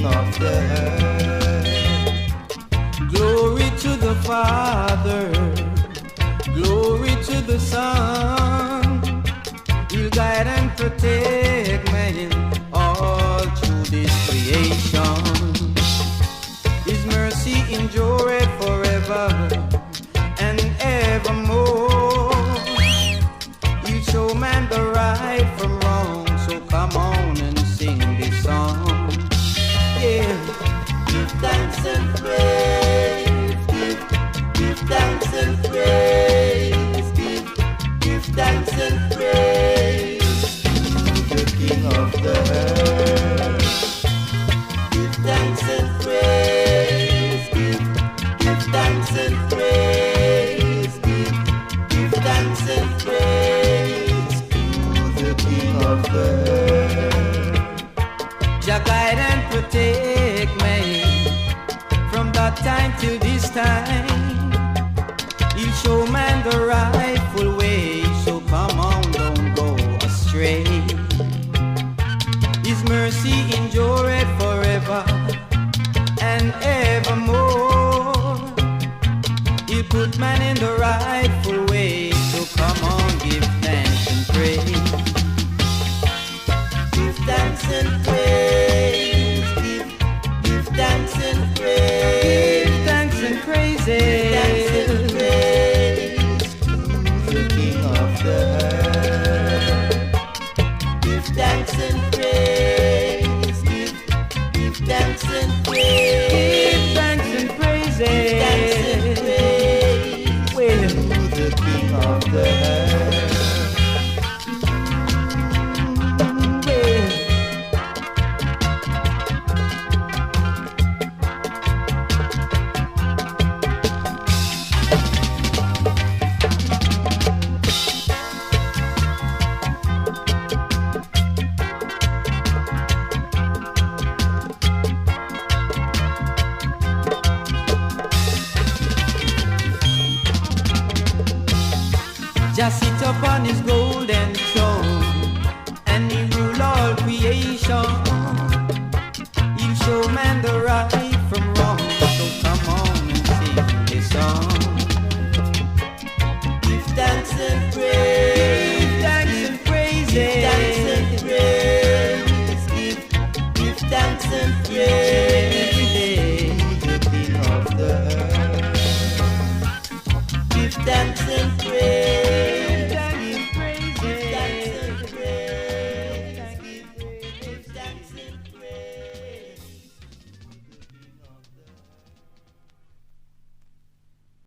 king of the earth. Glory to the Father, glory to the Son. He'll guide and protect man all through this creation. His mercy endureth forever and evermore. He'll show man the right from wrong, so come on and sing this song. Yeah. Give thanks and praise, give thanks and praise, give thanks and praise to the King of the earth. Give thanks and praise, give thanks and praise, give thanks and praise to the King of the earth. Jah guide and protect me from that time till this time. He'll show man the rightful way, so come on, don't go astray. His mercy endureth forever and evermore. He'll put man in the rightful way, so come on, give thanks and praise. Give thanks and praise, give thanks and praise, give thanks and praise, give thanks and praise to the King of the earth. Give thanks and praise, give thanks and praise, give thanks and praise, give thanks and praise well, to the King of the earth. Just sit upon his gold